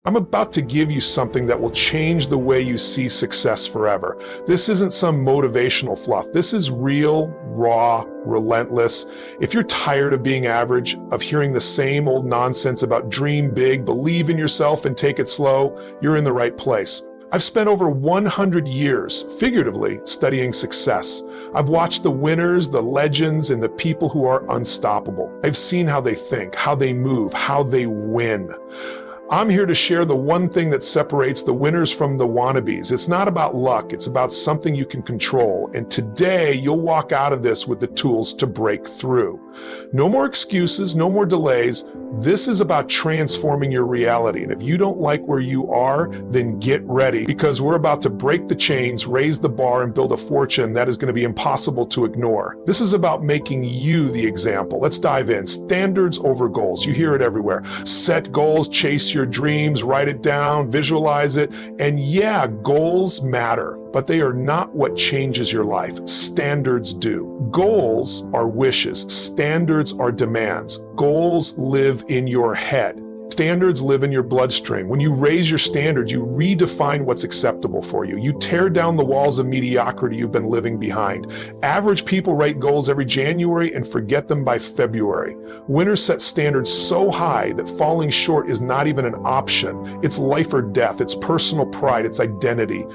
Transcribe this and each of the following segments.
I'm about to give you something that will change the way you see success forever. This isn't some motivational fluff. This is real, raw, relentless. If you're tired of being average, of hearing the same old nonsense about dream big, believe in yourself, and take it slow, you're in the right place. I've spent over 100 years, figuratively, studying success. I've watched the winners, the legends, and the people who are unstoppable. I've seen how they think, how they move, how they win. I'm here to share the one thing that separates the winners from the wannabes. It's not about luck, it's about something you can control. And today, you'll walk out of this with the tools to break through. No more excuses, no more delays. This is about transforming your reality. And if you don't like where you are, then get ready, because we're about to break the chains, raise the bar, and build a fortune that is going to be impossible to ignore. This is about making you the example. Let's dive in. Standards over goals. You hear it everywhere. Set goals, chase your dreams, write it down, visualize it. And yeah, goals matter, but they are not what changes your life. Standards do. Goals are wishes. Standards are demands. Goals live in your head. Standards live in your bloodstream. When you raise your standards, you redefine what's acceptable for you. You tear down the walls of mediocrity you've been living behind. Average people write goals every January and forget them by February. Winners set standards so high that falling short is not even an option. It's life or death. It's personal pride. It's identity.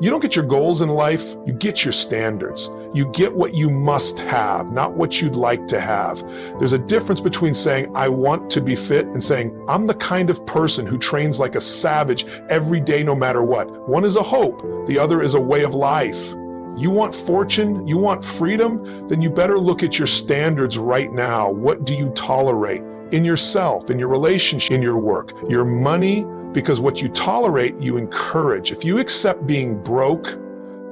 You don't get your goals in life, you get your standards. You get what you must have, not what you'd like to have. There's a difference between saying, I want to be fit, and saying, I'm the kind of person who trains like a savage every day no matter what. One is a hope, the other is a way of life. You want fortune, you want freedom, then you better look at your standards right now. What do you tolerate in yourself, in your relationship, in your work, your money? Because what you tolerate, you encourage. If you accept being broke,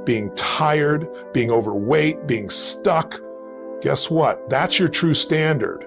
being tired, being overweight, being stuck, guess what? That's your true standard.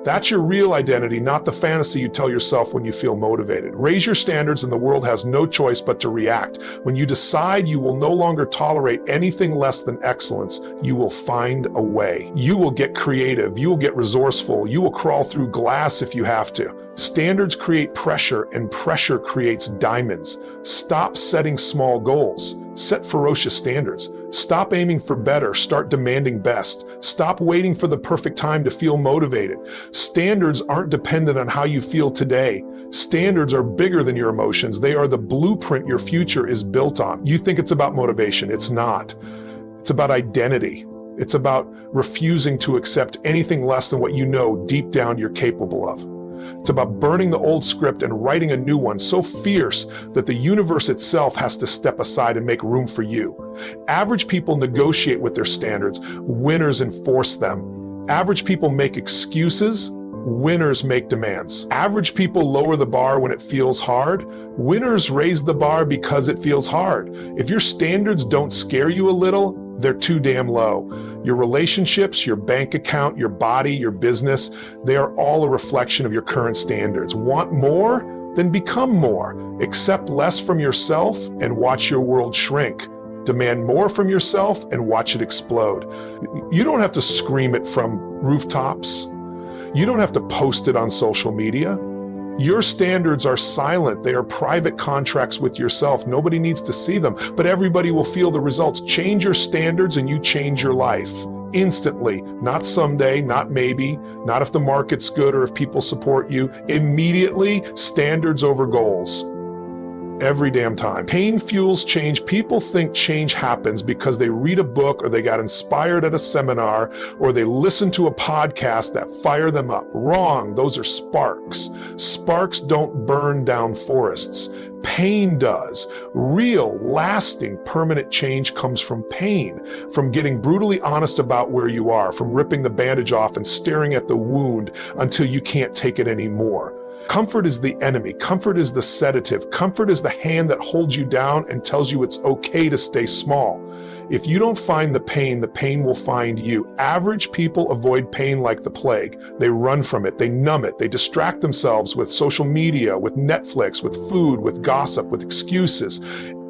That's your real identity, not the fantasy you tell yourself when you feel motivated. Raise your standards and the world has no choice but to react. When you decide you will no longer tolerate anything less than excellence, you will find a way. You will get creative. You will get resourceful. You will crawl through glass if you have to. Standards create pressure, and pressure creates diamonds. Stop setting small goals. Set ferocious standards. Stop aiming for better. Start demanding best. Stop waiting for the perfect time to feel motivated. Standards aren't dependent on how you feel today. Standards are bigger than your emotions. They are the blueprint your future is built on. You think it's about motivation. It's not. It's about identity. It's about refusing to accept anything less than what you know deep down you're capable of. It's about burning the old script and writing a new one so fierce that the universe itself has to step aside and make room for you. Average people negotiate with their standards. Winners enforce them. Average people make excuses. Winners make demands. Average people lower the bar when it feels hard. Winners raise the bar because it feels hard. If your standards don't scare you a little, they're too damn low. Your relationships, your bank account, your body, your business, they are all a reflection of your current standards. Want more? Then become more. Accept less from yourself and watch your world shrink. Demand more from yourself and watch it explode. You don't have to scream it from rooftops. You don't have to post it on social media. Your standards are silent. They are private contracts with yourself. Nobody needs to see them, but everybody will feel the results. Change your standards and you change your life. Instantly, not someday, not maybe, not if the market's good or if people support you. Immediately, standards over goals. Every damn time. Pain fuels change. People think change happens because they read a book or they got inspired at a seminar or they listen to a podcast that fire them up. Wrong. Those are sparks. Sparks don't burn down forests. Pain does. Real, lasting, permanent change comes from pain, from getting brutally honest about where you are, from ripping the bandage off and staring at the wound until you can't take it anymore. Comfort is the enemy. Comfort is the sedative. Comfort is the hand that holds you down and tells you it's okay to stay small. If you don't find the pain will find you. Average people avoid pain like the plague. They run from it, they numb it, they distract themselves with social media, with Netflix, with food, with gossip, with excuses.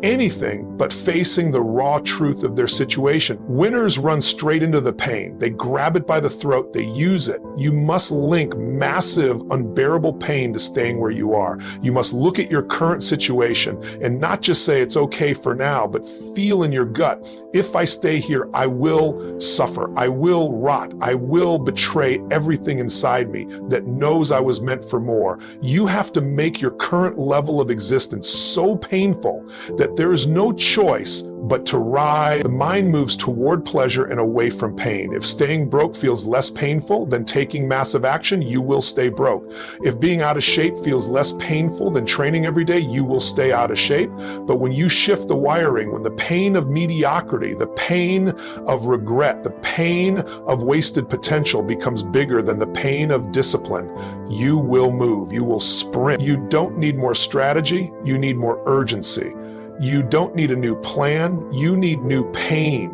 Anything but facing the raw truth of their situation. Winners run straight into the pain. They grab it by the throat, they use it. You must link massive, unbearable pain to staying where you are. You must look at your current situation and not just say it's okay for now, but feel in your gut, if I stay here, I will suffer, I will rot, I will betray everything inside me that knows I was meant for more. You have to make your current level of existence so painful that there is no choice but to ride. The mind moves toward pleasure and away from pain. If staying broke feels less painful than taking massive action, you will stay broke. If being out of shape feels less painful than training every day, you will stay out of shape. But when you shift the wiring, when the pain of mediocrity, the pain of regret, the pain of wasted potential becomes bigger than the pain of discipline, you will move, you will sprint. You don't need more strategy, you need more urgency. You don't need a new plan, you need new pain.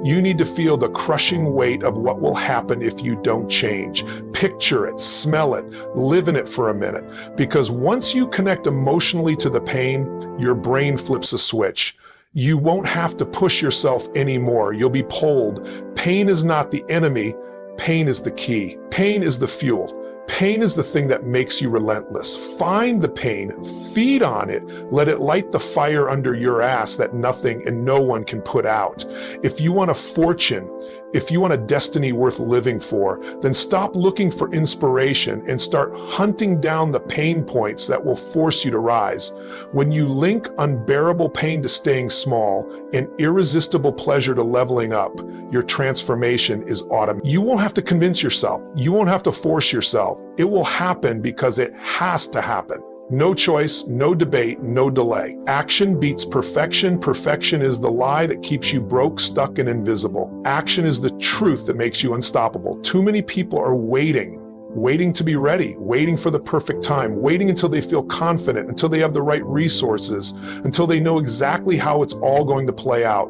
You need to feel the crushing weight of what will happen if you don't change. Picture it, smell it, live in it for a minute. Because once you connect emotionally to the pain, your brain flips a switch. You won't have to push yourself anymore. You'll be pulled. Pain is not the enemy, pain is the key. Pain is the fuel. Pain is the thing that makes you relentless. Find the pain, feed on it, let it light the fire under your ass that nothing and no one can put out. If you want a fortune, if you want a destiny worth living for, then stop looking for inspiration and start hunting down the pain points that will force you to rise. When you link unbearable pain to staying small and irresistible pleasure to leveling up, your transformation is automatic. You won't have to convince yourself. You won't have to force yourself. It will happen because it has to happen. No choice, no debate, no delay. Action beats perfection. Perfection is the lie that keeps you broke, stuck, and invisible. Action is the truth that makes you unstoppable. Too many people are waiting to be ready, waiting for the perfect time, waiting until they feel confident, until they have the right resources, until they know exactly how it's all going to play out.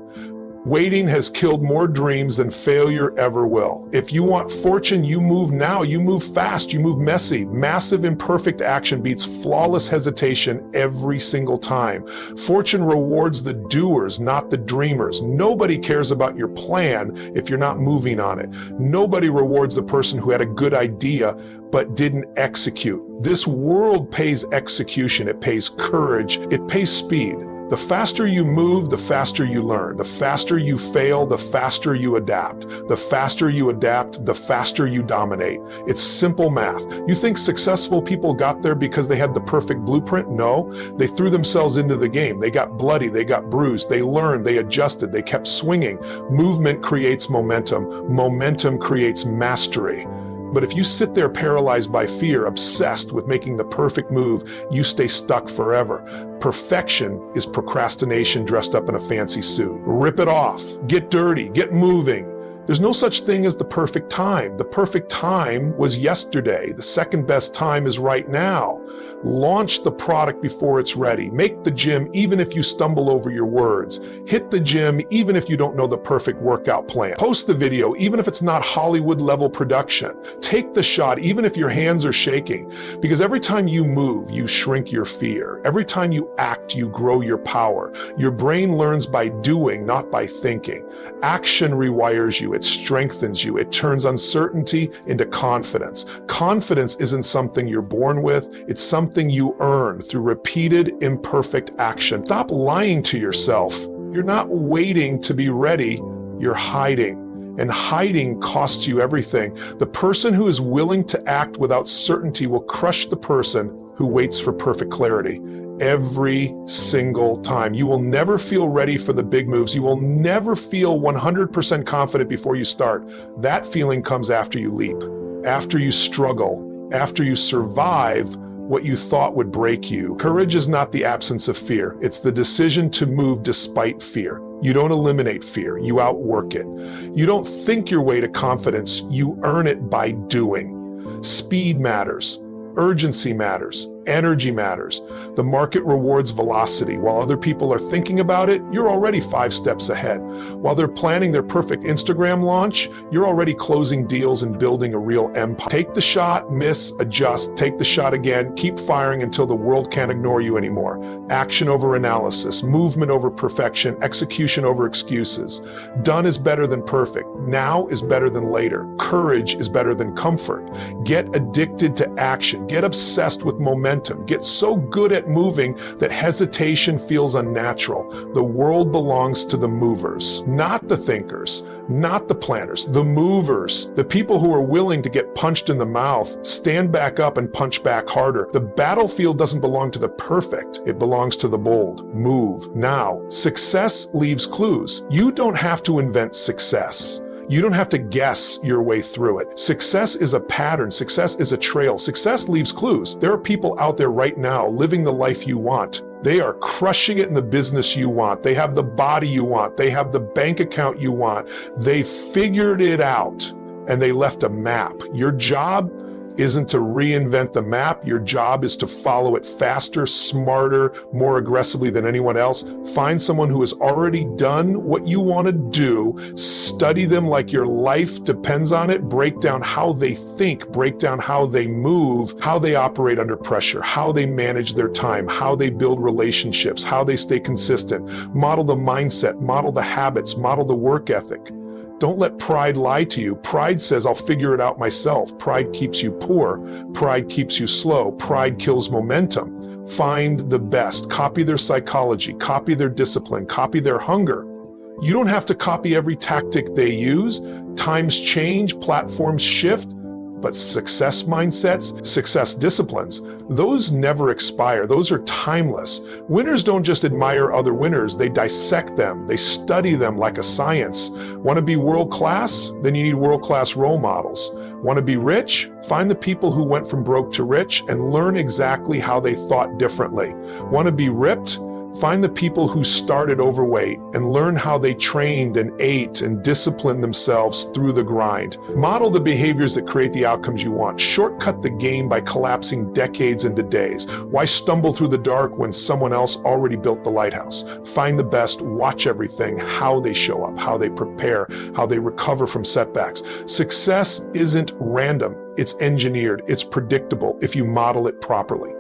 Waiting has killed more dreams than failure ever will. If you want fortune, you move now, you move fast, you move messy. Massive imperfect action beats flawless hesitation every single time. Fortune rewards the doers, not the dreamers. Nobody cares about your plan if you're not moving on it. Nobody rewards the person who had a good idea but didn't execute. This world pays execution, it pays courage, it pays speed. The faster you move, the faster you learn. The faster you fail, the faster you adapt. The faster you adapt, the faster you dominate. It's simple math. You think successful people got there because they had the perfect blueprint? No, they threw themselves into the game. They got bloody, they got bruised, they learned, they adjusted, they kept swinging. Movement creates momentum. Momentum creates mastery. But if you sit there paralyzed by fear, obsessed with making the perfect move, you stay stuck forever. Perfection is procrastination dressed up in a fancy suit. Rip it off, get dirty, get moving. There's no such thing as the perfect time. The perfect time was yesterday. The second best time is right now. Launch the product before it's ready. Make the gym even if you stumble over your words. Hit the gym even if you don't know the perfect workout plan. Post the video even if it's not Hollywood level production. Take the shot even if your hands are shaking. Because every time you move, you shrink your fear. Every time you act, you grow your power. Your brain learns by doing, not by thinking. Action rewires you. It strengthens you. It turns uncertainty into confidence. Confidence isn't something you're born with. It's something you earn through repeated imperfect action. Stop lying to yourself. You're not waiting to be ready. You're hiding. And hiding costs you everything. The person who is willing to act without certainty will crush the person who waits for perfect clarity. Every single time. You will never feel ready for the big moves. You will never feel 100% confident before you start. That feeling comes after you leap, after you struggle, after you survive what you thought would break you. Courage is not the absence of fear. It's the decision to move despite fear. You don't eliminate fear. You outwork it. You don't think your way to confidence. You earn it by doing. Speed matters. Urgency matters. Energy matters. The market rewards velocity. While other people are thinking about it, you're already 5 steps ahead. While they're planning their perfect Instagram launch, you're already closing deals and building a real empire. Take the shot, miss, adjust, take the shot again, keep firing until the world can't ignore you anymore. Action over analysis, movement over perfection, execution over excuses. Done is better than perfect. Now is better than later. Courage is better than comfort. Get addicted to action. Get obsessed with momentum. Get so good at moving that hesitation feels unnatural. The world belongs to the movers, not the thinkers, not the planners, the movers, the people who are willing to get punched in the mouth, stand back up and punch back harder. The battlefield doesn't belong to the perfect. It belongs to the bold. Move now. Success leaves clues. You don't have to invent success. You don't have to guess your way through it. Success is a pattern. Success is a trail. Success leaves clues. There are people out there right now living the life you want. They are crushing it in the business you want. They have the body you want. They have the bank account you want. They figured it out and they left a map. Your job isn't to reinvent the map. Your job is to follow it faster, smarter, more aggressively than anyone else. Find someone who has already done what you want to do. Study them like your life depends on it. Break down how they think, break down how they move, how they operate under pressure, how they manage their time, how they build relationships, how they stay consistent. Model the mindset, model the habits, model the work ethic. Don't let pride lie to you. Pride says, I'll figure it out myself. Pride keeps you poor. Pride keeps you slow. Pride kills momentum. Find the best. Copy their psychology. Copy their discipline. Copy their hunger. You don't have to copy every tactic they use. Times change, platforms shift, but success mindsets, success disciplines, those never expire. Those are timeless. Winners don't just admire other winners, they dissect them, they study them like a science. Want to be world-class? Then you need world-class role models. Want to be rich? Find the people who went from broke to rich and learn exactly how they thought differently. Want to be ripped? Find the people who started overweight and learn how they trained and ate and disciplined themselves through the grind. Model the behaviors that create the outcomes you want. Shortcut the game by collapsing decades into days. Why stumble through the dark when someone else already built the lighthouse? Find the best, watch everything, how they show up, how they prepare, how they recover from setbacks. Success isn't random. It's engineered. It's predictable if you model it properly.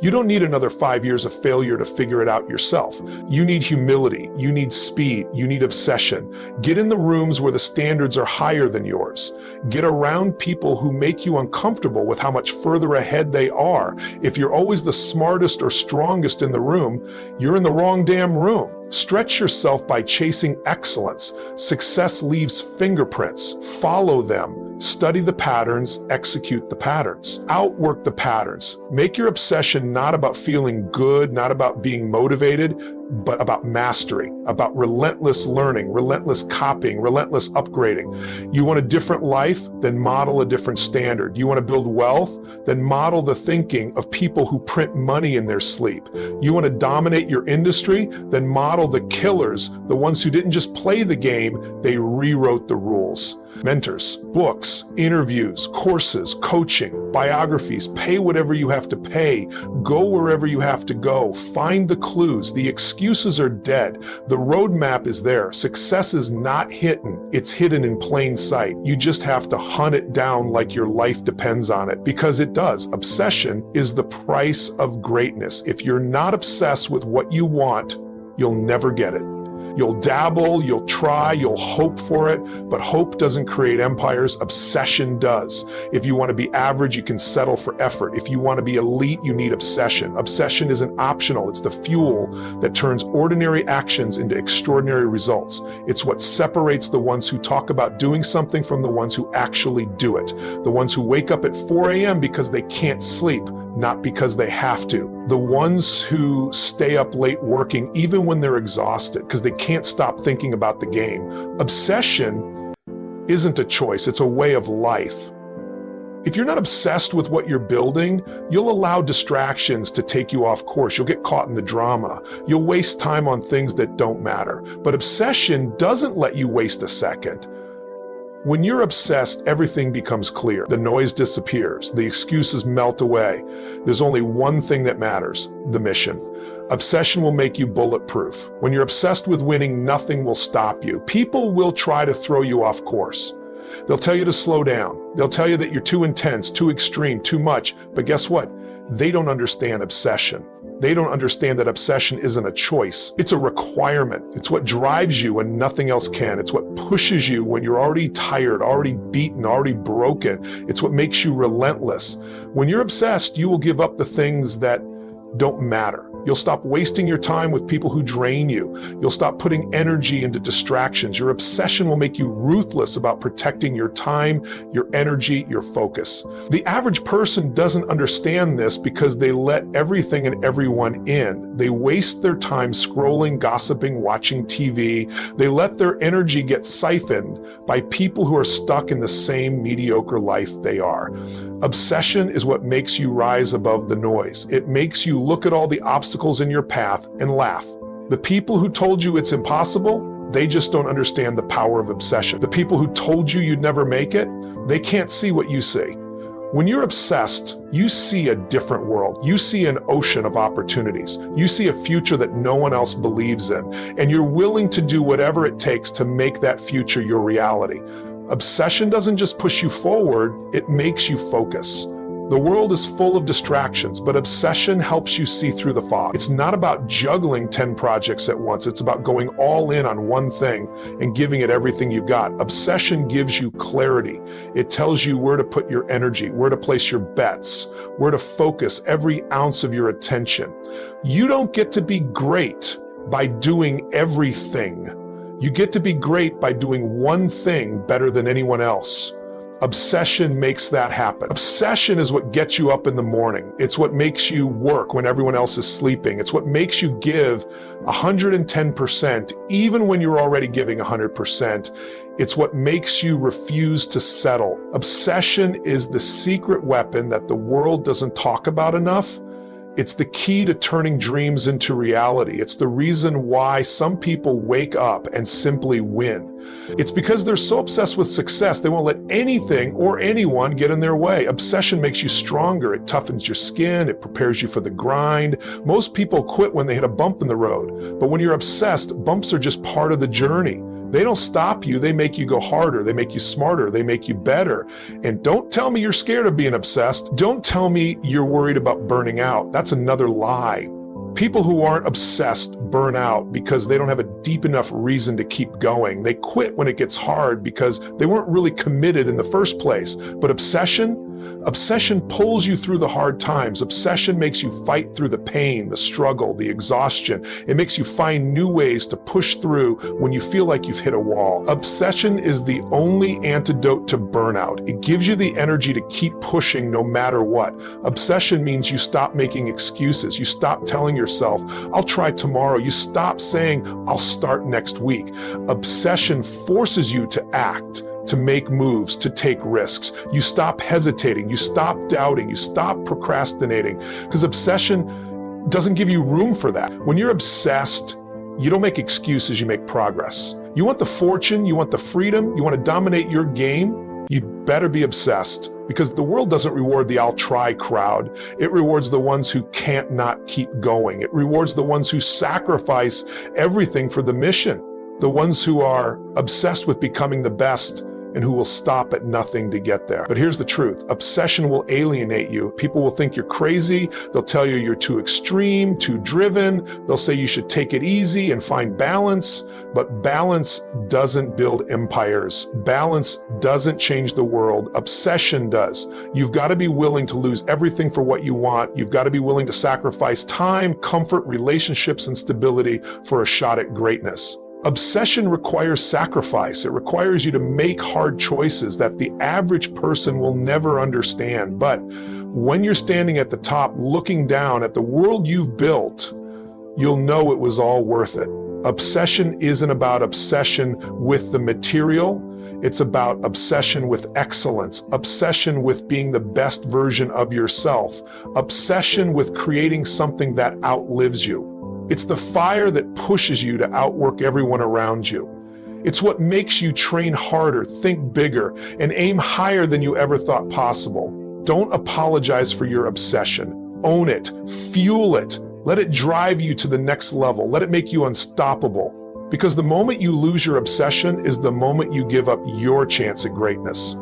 You don't need another 5 years of failure to figure it out yourself. You need humility, you need speed, you need obsession. Get in the rooms where the standards are higher than yours. Get around people who make you uncomfortable with how much further ahead they are. If you're always the smartest or strongest in the room, you're in the wrong damn room. Stretch yourself by chasing excellence. Success leaves fingerprints. Follow them. Study the patterns, execute the patterns. Outwork the patterns. Make your obsession not about feeling good, not about being motivated, but about mastery, about relentless learning, relentless copying, relentless upgrading. You want a different life? Then model a different standard. You want to build wealth? Then model the thinking of people who print money in their sleep. You want to dominate your industry? Then model the killers, the ones who didn't just play the game, they rewrote the rules. Mentors, books, interviews, courses, coaching, biographies, pay whatever you have to pay, go wherever you have to go, find the clues. The excuses are dead. The roadmap is there. Success is not hidden. It's hidden in plain sight. You just have to hunt it down like your life depends on it, because it does. Obsession is the price of greatness. If you're not obsessed with what you want, you'll never get it. You'll dabble, you'll try, you'll hope for it, but hope doesn't create empires, obsession does. If you want to be average, you can settle for effort. If you want to be elite, you need obsession. Obsession isn't optional, it's the fuel that turns ordinary actions into extraordinary results. It's what separates the ones who talk about doing something from the ones who actually do it. The ones who wake up at 4 a.m. because they can't sleep, not because they have to. The ones who stay up late working even when they're exhausted because they can't stop thinking about the game. Obsession isn't a choice, it's a way of life. If you're not obsessed with what you're building, you'll allow distractions to take you off course. You'll get caught in the drama. You'll waste time on things that don't matter. But obsession doesn't let you waste a second. When you're obsessed, everything becomes clear. The noise disappears. The excuses melt away. There's only one thing that matters: the mission. Obsession will make you bulletproof. When you're obsessed with winning, nothing will stop you. People will try to throw you off course. They'll tell you to slow down. They'll tell you that you're too intense, too extreme, too much. But guess what? They don't understand obsession. They don't understand that obsession isn't a choice. It's a requirement. It's what drives you when nothing else can. It's what pushes you when you're already tired, already beaten, already broken. It's what makes you relentless. When you're obsessed, you will give up the things that don't matter. You'll stop wasting your time with people who drain you. You'll stop putting energy into distractions. Your obsession will make you ruthless about protecting your time, your energy, your focus. The average person doesn't understand this because they let everything and everyone in. They waste their time scrolling, gossiping, watching TV. They let their energy get siphoned by people who are stuck in the same mediocre life they are. Obsession is what makes you rise above the noise. It makes you look at all the obstacles in your path and laugh. The people who told you it's impossible, they just don't understand the power of obsession. The people who told you you'd never make it, they can't see what you see. When you're obsessed, you see a different world. You see an ocean of opportunities. You see a future that no one else believes in, and you're willing to do whatever it takes to make that future your reality. Obsession doesn't just push you forward, it makes you focus. The world is full of distractions, but obsession helps you see through the fog. It's not about juggling 10 projects at once. It's about going all in on one thing and giving it everything you've got. Obsession gives you clarity. It tells you where to put your energy, where to place your bets, where to focus every ounce of your attention. You don't get to be great by doing everything. You get to be great by doing one thing better than anyone else. Obsession makes that happen. Obsession is what gets you up in the morning. It's what makes you work when everyone else is sleeping. It's what makes you give 110%, even when you're already giving 100%. It's what makes you refuse to settle. Obsession is the secret weapon that the world doesn't talk about enough. It's the key to turning dreams into reality. It's the reason why some people wake up and simply win. It's because they're so obsessed with success, they won't let anything or anyone get in their way. Obsession makes you stronger. It toughens your skin. It prepares you for the grind. Most people quit when they hit a bump in the road. But when you're obsessed, bumps are just part of the journey. They don't stop you. They make you go harder. They make you smarter. They make you better. And don't tell me you're scared of being obsessed. Don't tell me you're worried about burning out. That's another lie. People who aren't obsessed burn out because they don't have a deep enough reason to keep going. They quit when it gets hard because they weren't really committed in the first place. But obsession pulls you through the hard times. Obsession makes you fight through the pain, the struggle, the exhaustion. It makes you find new ways to push through when you feel like you've hit a wall. Obsession is the only antidote to burnout. It gives you the energy to keep pushing no matter what. Obsession means you stop making excuses. You stop telling yourself, I'll try tomorrow. You stop saying, I'll start next week. Obsession forces you to act, to make moves, to take risks. You stop hesitating, you stop doubting, you stop procrastinating, because obsession doesn't give you room for that. When you're obsessed, you don't make excuses, you make progress. You want the fortune, you want the freedom, you want to dominate your game, you better be obsessed, because the world doesn't reward the I'll try crowd. It rewards the ones who can't not keep going. It rewards the ones who sacrifice everything for the mission, the ones who are obsessed with becoming the best and who will stop at nothing to get there. But here's the truth. Obsession will alienate you. People will think you're crazy. They'll tell you you're too extreme, too driven. They'll say you should take it easy and find balance. But balance doesn't build empires. Balance doesn't change the world. Obsession does. You've got to be willing to lose everything for what you want. You've got to be willing to sacrifice time, comfort, relationships, and stability for a shot at greatness. Obsession requires sacrifice. It requires you to make hard choices that the average person will never understand. But when you're standing at the top looking down at the world you've built, you'll know it was all worth it. Obsession isn't about obsession with the material. It's about obsession with excellence, obsession with being the best version of yourself, obsession with creating something that outlives you. It's the fire that pushes you to outwork everyone around you. It's what makes you train harder, think bigger, and aim higher than you ever thought possible. Don't apologize for your obsession. Own it, fuel it, let it drive you to the next level, let it make you unstoppable. Because the moment you lose your obsession is the moment you give up your chance at greatness.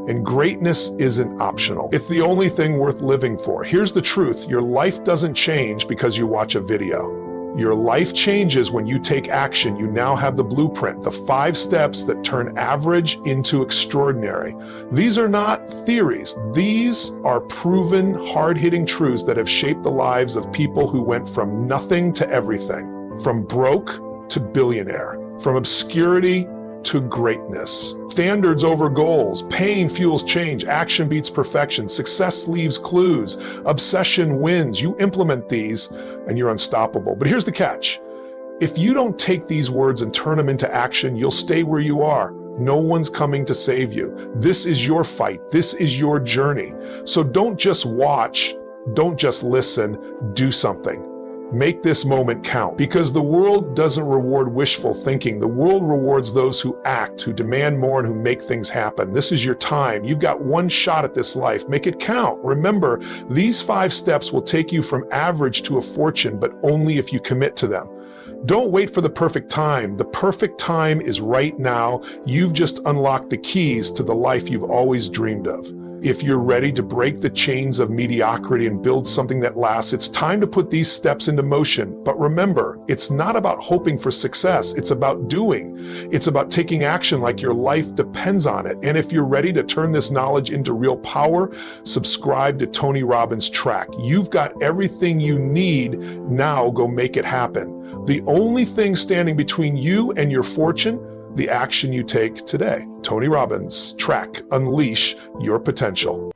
And greatness isn't optional. It's the only thing worth living for. Here's the truth, your life doesn't change because you watch a video. Your life changes when you take action. You now have the blueprint, the 5 steps that turn average into extraordinary. These are not theories. These are proven, hard-hitting truths that have shaped the lives of people who went from nothing to everything, from broke to billionaire, from obscurity to greatness. Standards over goals, pain fuels change, action beats perfection, success leaves clues, obsession wins. You implement these and you're unstoppable. But here's the catch. If you don't take these words and turn them into action, you'll stay where you are. No one's coming to save you. This is your fight. This is your journey. So don't just watch, don't just listen, do something. Make this moment count, because the world doesn't reward wishful thinking. The world rewards those who act, who demand more, and who make things happen. This is your time. You've got one shot at this life. Make it count. Remember, these 5 steps will take you from average to a fortune, but only if you commit to them. Don't wait for the perfect time. The perfect time is right now. You've just unlocked the keys to the life you've always dreamed of. If you're ready to break the chains of mediocrity and build something that lasts, it's time to put these steps into motion. But remember, it's not about hoping for success. It's about doing. It's about taking action like your life depends on it. And if you're ready to turn this knowledge into real power, subscribe to Tony Robbins' track. You've got everything you need. Now go make it happen. The only thing standing between you and your fortune, the action you take today. Tony Robbins, track, unleash your potential.